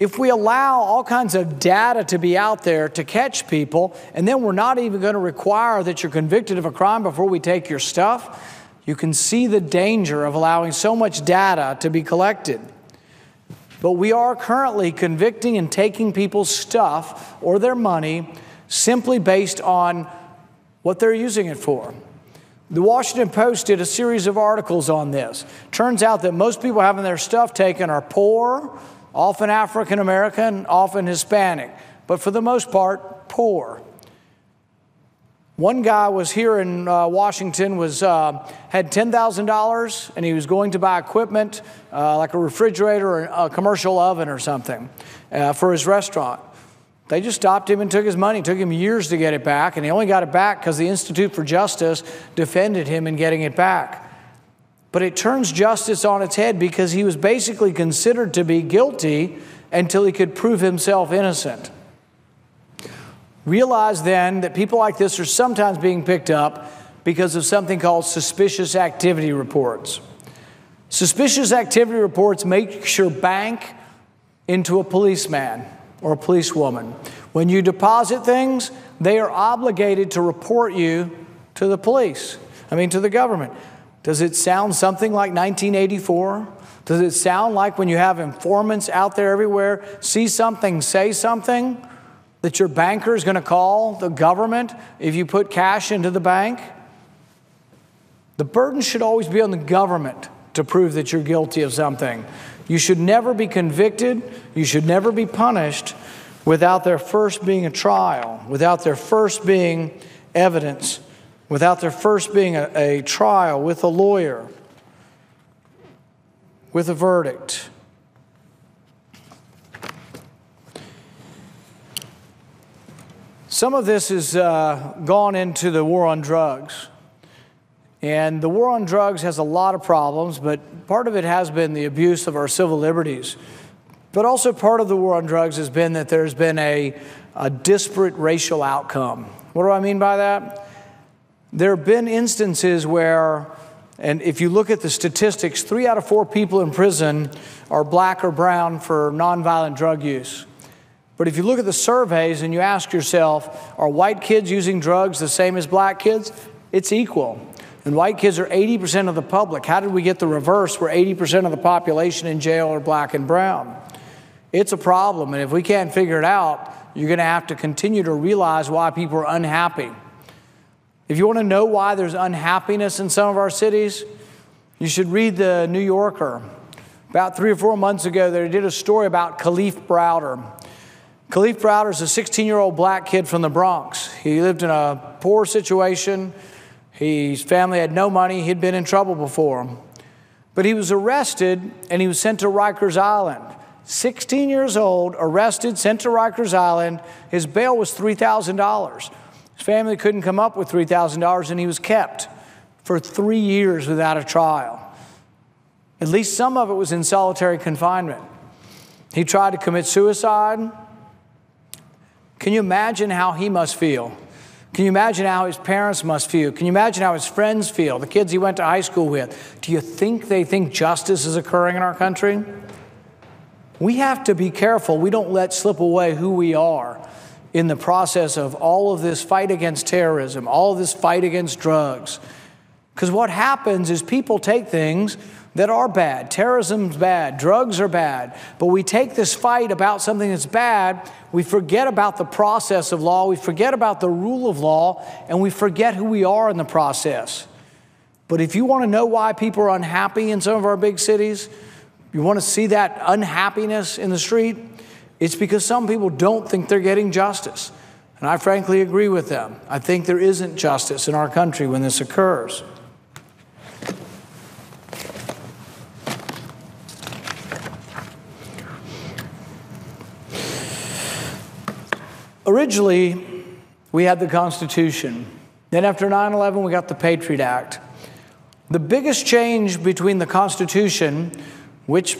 If we allow all kinds of data to be out there to catch people, and then we're not even going to require that you're convicted of a crime before we take your stuff, you can see the danger of allowing so much data to be collected. But we are currently convicting and taking people's stuff or their money simply based on what they're using it for. The Washington Post did a series of articles on this. Turns out that most people having their stuff taken are poor, often African American, often Hispanic, but for the most part, poor. One guy was here in Washington, had $10,000, and he was going to buy equipment like a refrigerator or a commercial oven or something for his restaurant. They just stopped him and took his money. It took him years to get it back, and he only got it back because the Institute for Justice defended him in getting it back. But it turns justice on its head because he was basically considered to be guilty until he could prove himself innocent. Realize then that people like this are sometimes being picked up because of something called suspicious activity reports. Suspicious activity reports make your bank into a policeman or a policewoman. When you deposit things, they are obligated to report you to the police, to the government. Does it sound something like 1984? Does it sound like when you have informants out there everywhere, see something, say something, that your banker is going to call the government if you put cash into the bank? The burden should always be on the government to prove that you're guilty of something. You should never be convicted. You should never be punished without there first being a trial, without there first being evidence, without there first being a trial with a lawyer, with a verdict. Some of this has gone into the war on drugs. And the war on drugs has a lot of problems, but part of it has been the abuse of our civil liberties. But also part of the war on drugs has been that there's been a disparate racial outcome. What do I mean by that? There have been instances where, and if you look at the statistics, 3 out of 4 people in prison are black or brown for nonviolent drug use. But if you look at the surveys and you ask yourself, are white kids using drugs the same as black kids? It's equal. And white kids are 80% of the public. How did we get the reverse where 80% of the population in jail are black and brown? It's a problem, and if we can't figure it out, you're going to have to continue to realize why people are unhappy. If you want to know why there's unhappiness in some of our cities, you should read the New Yorker. About 3 or 4 months ago, they did a story about Khalif Browder. Khalif Browder is a 16-year-old black kid from the Bronx. He lived in a poor situation. His family had no money. He'd been in trouble before. But he was arrested, and he was sent to Rikers Island. 16 years old, arrested, sent to Rikers Island. His bail was $3,000. His family couldn't come up with $3,000, and he was kept for 3 years without a trial. At least some of it was in solitary confinement. He tried to commit suicide. Can you imagine how he must feel? Can you imagine how his parents must feel? Can you imagine how his friends feel, the kids he went to high school with? Do you think they think justice is occurring in our country? We have to be careful we don't let slip away who we are in the process of all of this fight against terrorism, all of this fight against drugs. Because what happens is people take things that are bad. Terrorism's bad, drugs are bad, but we take this fight about something that's bad, we forget about the process of law, we forget about the rule of law, and we forget who we are in the process. But if you want to know why people are unhappy in some of our big cities, you want to see that unhappiness in the street, it's because some people don't think they're getting justice. And I frankly agree with them. I think there isn't justice in our country when this occurs. Originally, we had the Constitution. Then after 9/11, we got the PATRIOT Act. The biggest change between the Constitution, which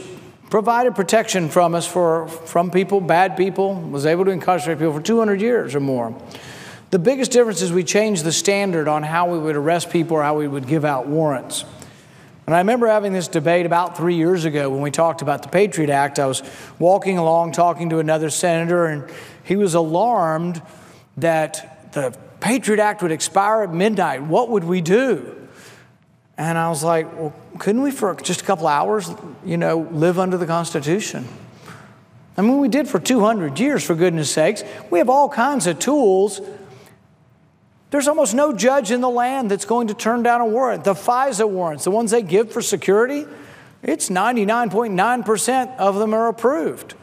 provided protection from us from people, bad people, was able to incarcerate people for 200 years or more. The biggest difference is we changed the standard on how we would arrest people or how we would give out warrants. And I remember having this debate about 3 years ago when we talked about the PATRIOT Act. I was walking along talking to another senator, and he was alarmed that the PATRIOT Act would expire at midnight. What would we do? And I was like, well, couldn't we for just a couple hours, live under the Constitution? I mean, we did for 200 years, for goodness sakes. We have all kinds of tools. There's almost no judge in the land that's going to turn down a warrant. The FISA warrants, the ones they give for security, it's 99.9% of them are approved.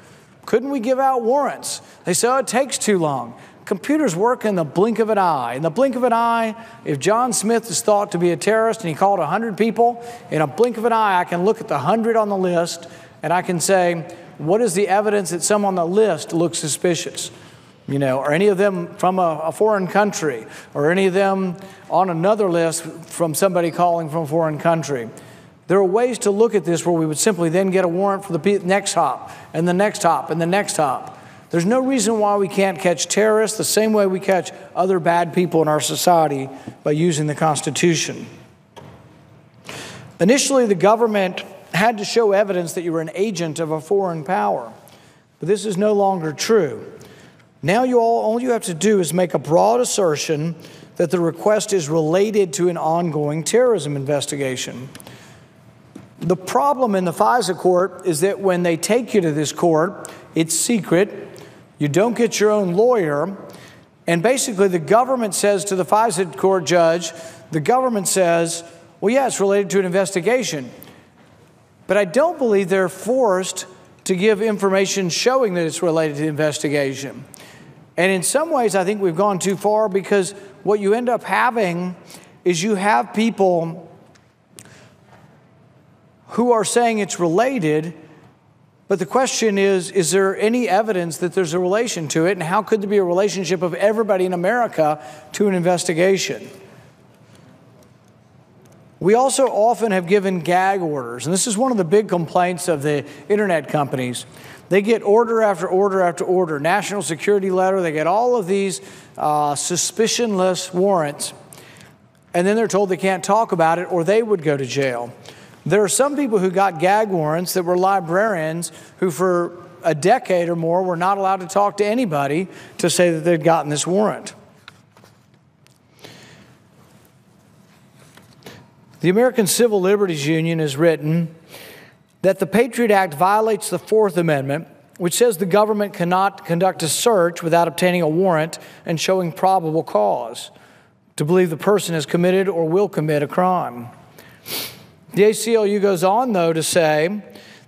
Couldn't we give out warrants? They say, oh, it takes too long. Computers work in the blink of an eye. In the blink of an eye, if John Smith is thought to be a terrorist and he called 100 people, in a blink of an eye, I can look at the 100 on the list and I can say, what is the evidence that some on the list look suspicious? Are any of them from a foreign country, or any of them on another list from somebody calling from a foreign country? There are ways to look at this where we would simply then get a warrant for the next hop, and the next hop, and the next hop. There's no reason why we can't catch terrorists the same way we catch other bad people in our society by using the Constitution. Initially, the government had to show evidence that you were an agent of a foreign power, but this is no longer true. Now all you have to do is make a broad assertion that the request is related to an ongoing terrorism investigation. The problem in the FISA court is that when they take you to this court, it's secret, you don't get your own lawyer, and basically the government says to the FISA court judge, the government says, well, yeah, it's related to an investigation. But I don't believe they're forced to give information showing that it's related to the investigation. And in some ways, I think we've gone too far, because what you end up having is you have people who are saying it's related, but the question is there any evidence that there's a relation to it, and how could there be a relationship of everybody in America to an investigation? We also often have given gag orders, and this is one of the big complaints of the internet companies. They get order after order after order, national security letter, they get all of these suspicionless warrants, and then they're told they can't talk about it or they would go to jail. There are some people who got gag warrants that were librarians who for a decade or more were not allowed to talk to anybody to say that they'd gotten this warrant. The American Civil Liberties Union has written that the PATRIOT Act violates the Fourth Amendment, which says the government cannot conduct a search without obtaining a warrant and showing probable cause to believe the person has committed or will commit a crime. The ACLU goes on, though, to say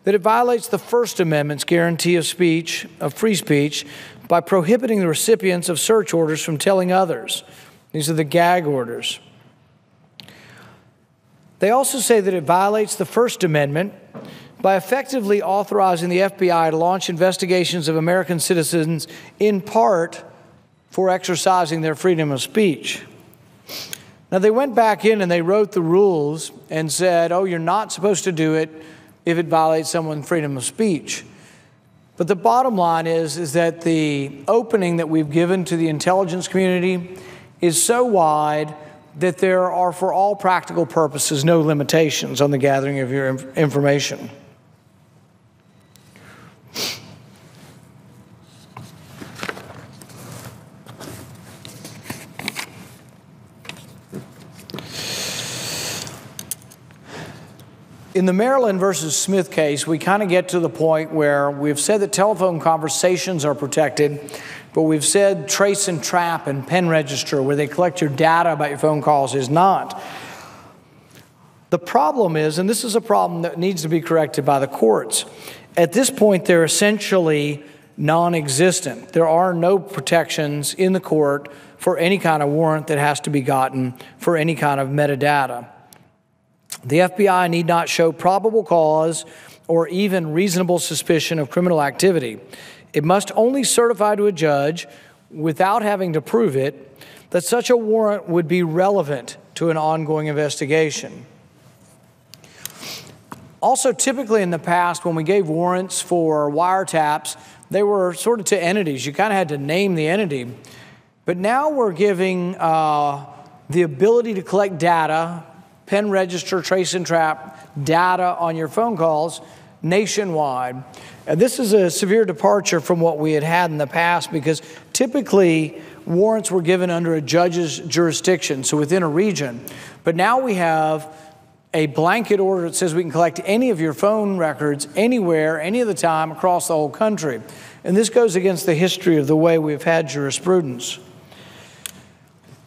that it violates the First Amendment's guarantee of free speech, by prohibiting the recipients of search orders from telling others. These are the gag orders. They also say that it violates the First Amendment by effectively authorizing the FBI to launch investigations of American citizens in part for exercising their freedom of speech. Now, they went back in and they wrote the rules and said, oh, you're not supposed to do it if it violates someone's freedom of speech. But the bottom line is that the opening that we've given to the intelligence community is so wide that there are, for all practical purposes, no limitations on the gathering of your information. In the Maryland versus Smith case, we kind of get to the point where we've said that telephone conversations are protected, but we've said trace and trap and pen register, where they collect your data about your phone calls, is not. The problem is, and this is a problem that needs to be corrected by the courts, at this point they're essentially non-existent. There are no protections in the court for any kind of warrant that has to be gotten for any kind of metadata. The FBI need not show probable cause or even reasonable suspicion of criminal activity. It must only certify to a judge, without having to prove it, that such a warrant would be relevant to an ongoing investigation. Also, typically in the past, when we gave warrants for wiretaps, they were sort of to entities. You kind of had to name the entity. But now we're giving the ability to collect data, pen register, trace and trap data on your phone calls nationwide. And this is a severe departure from what we had in the past, because typically warrants were given under a judge's jurisdiction, so within a region. But now we have a blanket order that says we can collect any of your phone records anywhere, any of the time, across the whole country. And this goes against the history of the way we've had jurisprudence.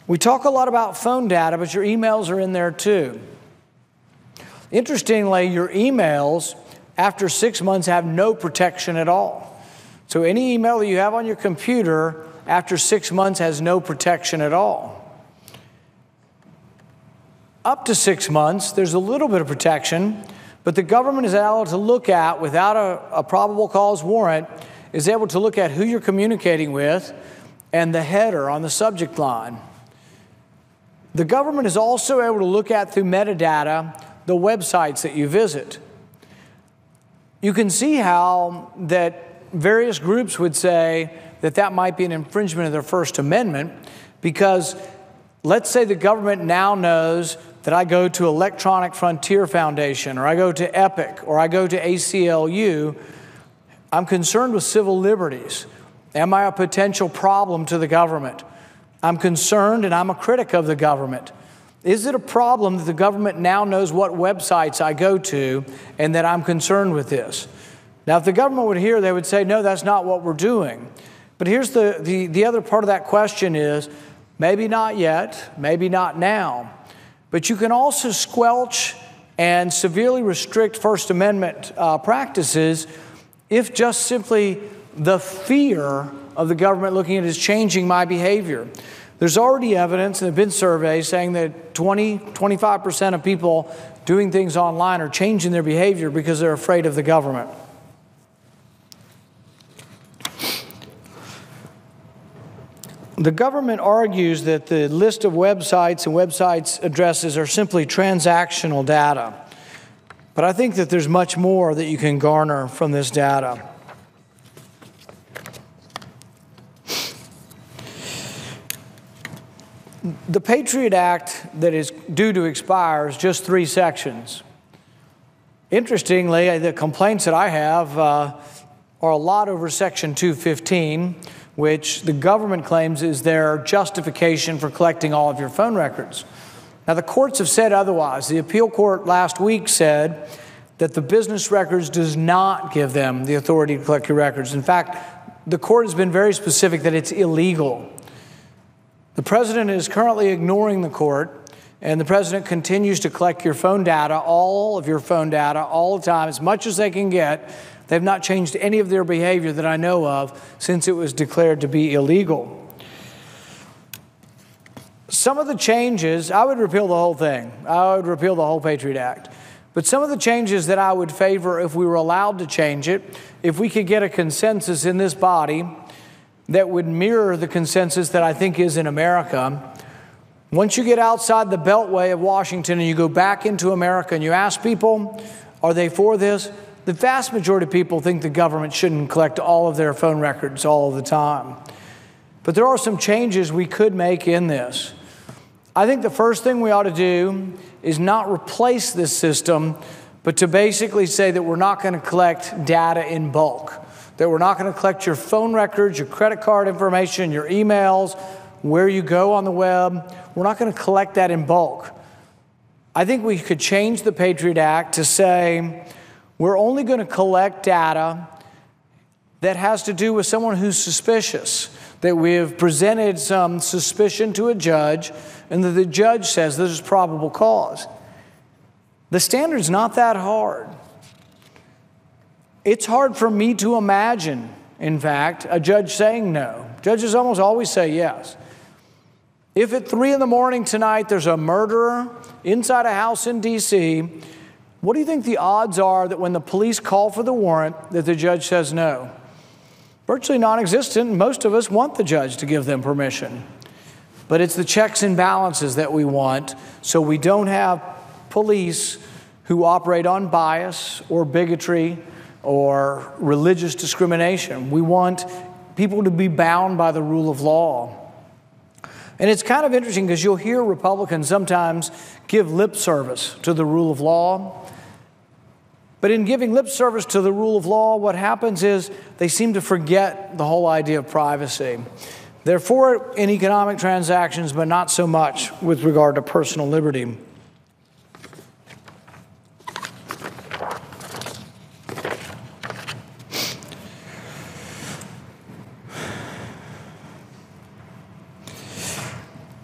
We talk a lot about phone data, but your emails are in there too. Interestingly, your emails, after 6 months, have no protection at all. So any email that you have on your computer after 6 months has no protection at all. Up to 6 months, there's a little bit of protection, but the government is able to look at, without a probable cause warrant, is able to look at who you're communicating with and the header on the subject line. The government is also able to look at, through metadata, the websites that you visit. You can see how that various groups would say that that might be an infringement of their First Amendment, because let's say the government now knows that I go to Electronic Frontier Foundation, or I go to EPIC, or I go to ACLU. I'm concerned with civil liberties. Am I a potential problem to the government? I'm concerned and I'm a critic of the government. Is it a problem that the government now knows what websites I go to and that I'm concerned with this? Now, if the government would hear, they would say, no, that's not what we're doing. But here's the other part of that question is, maybe not yet, maybe not now, but you can also squelch and severely restrict First Amendment practices if just simply the fear of the government looking at it is changing my behavior. There's already evidence, and there have been surveys saying that 25% of people doing things online are changing their behavior because they're afraid of the government. The government argues that the list of websites and websites addresses are simply transactional data. But I think that there's much more that you can garner from this data. The Patriot Act that is due to expire is just 3 sections. Interestingly, the complaints that I have are a lot over Section 215, which the government claims is their justification for collecting all of your phone records. Now, the courts have said otherwise. The appeal court last week said that the business records does not give them the authority to collect your records. In fact, the court has been very specific that it's illegal. The president is currently ignoring the court, and the president continues to collect your phone data, all of your phone data, all the time, as much as they can get. They've not changed any of their behavior that I know of since it was declared to be illegal. Some of the changes, I would repeal the whole thing. I would repeal the whole Patriot Act. But some of the changes that I would favor, if we were allowed to change it, if we could get a consensus in this body, that would mirror the consensus that I think is in America. Once you get outside the beltway of Washington and you go back into America and you ask people, are they for this? The vast majority of people think the government shouldn't collect all of their phone records all of the time. But there are some changes we could make in this. I think the first thing we ought to do is not replace this system, but to basically say that we're not going to collect data in bulk, that we're not going to collect your phone records, your credit card information, your emails, where you go on the web. We're not going to collect that in bulk. I think we could change the Patriot Act to say we're only going to collect data that has to do with someone who's suspicious, that we have presented some suspicion to a judge and that the judge says there's probable cause. The standard's not that hard. It's hard for me to imagine, in fact, a judge saying no. Judges almost always say yes. If at 3 in the morning tonight there's a murderer inside a house in D.C., what do you think the odds are that when the police call for the warrant that the judge says no? Virtually non-existent. Most of us want the judge to give them permission. But it's the checks and balances that we want, so we don't have police who operate on bias or bigotry or religious discrimination. We want people to be bound by the rule of law. And it's kind of interesting because you'll hear Republicans sometimes give lip service to the rule of law. But in giving lip service to the rule of law, what happens is they seem to forget the whole idea of privacy. They're for it in economic transactions, but not so much with regard to personal liberty.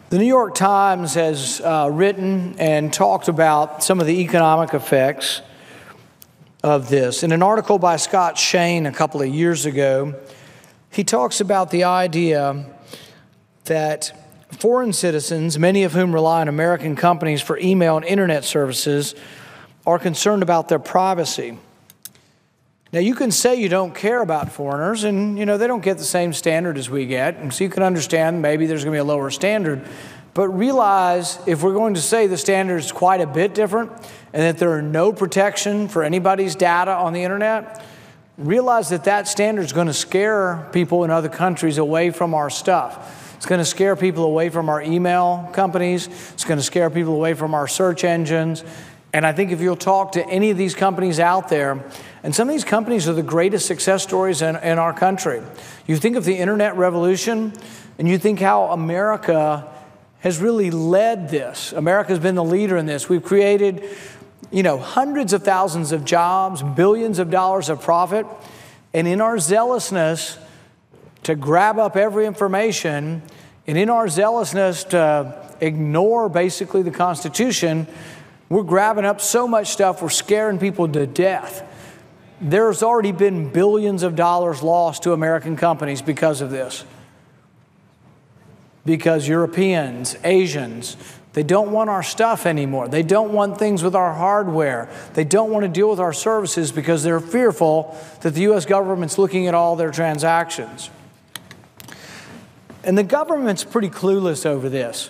The New York Times has written and talked about some of the economic effects of this. In an article by Scott Shane a couple of years ago, he talks about the idea that foreign citizens, many of whom rely on American companies for email and internet services, are concerned about their privacy. Now, you can say you don't care about foreigners, and they don't get the same standard as we get, and so you can understand maybe there's going to be a lower standard. But realize if we're going to say the standard is quite a bit different and that there are no protection for anybody's data on the internet, realize that that standard is going to scare people in other countries away from our stuff. It's going to scare people away from our email companies. It's going to scare people away from our search engines. And I think if you'll talk to any of these companies out there, and some of these companies are the greatest success stories in our country. You think of the internet revolution, and you think how America has really led this. America's been the leader in this. We've created, hundreds of thousands of jobs, billions of dollars of profit. And in our zealousness to grab up every information, and in our zealousness to ignore basically the Constitution, we're grabbing up so much stuff, we're scaring people to death. There's already been billions of dollars lost to American companies because of this. Because Europeans, Asians, they don't want our stuff anymore. They don't want things with our hardware. They don't want to deal with our services because they're fearful that the U.S. government's looking at all their transactions. And the government's pretty clueless over this.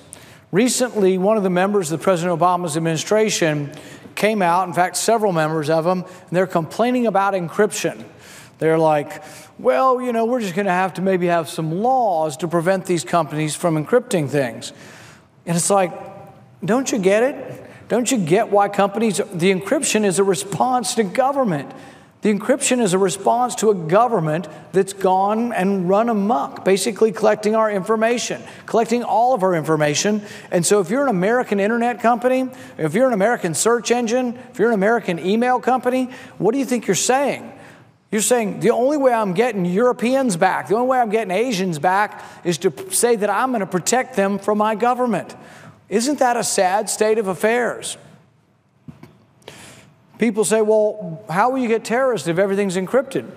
Recently, one of the members of President Obama's administration came out, in fact, several members of them, and they're complaining about encryption. They're like, well, we're just going to have to maybe have some laws to prevent these companies from encrypting things. And it's like, don't you get it? Don't you get why companies, the encryption is a response to government. The encryption is a response to a government that's gone and run amok, basically collecting our information, collecting all of our information. And so if you're an American internet company, if you're an American search engine, if you're an American email company, what do you think you're saying? You're saying the only way I'm getting Europeans back, the only way I'm getting Asians back is to say that I'm going to protect them from my government. Isn't that a sad state of affairs? People say, well, how will you get terrorists if everything's encrypted?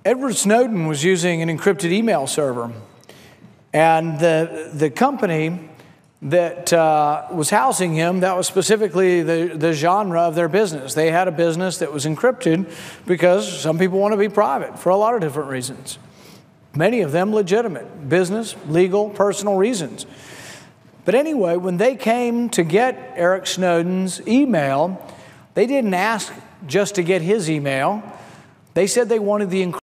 Edward Snowden was using an encrypted email server. And the company that was housing him, that was specifically the genre of their business. They had a business that was encrypted because some people want to be private for a lot of different reasons. many of them legitimate, business, legal, personal reasons. But anyway, when they came to get Eric Snowden's email, they didn't ask just to get his email. They said they wanted the encryption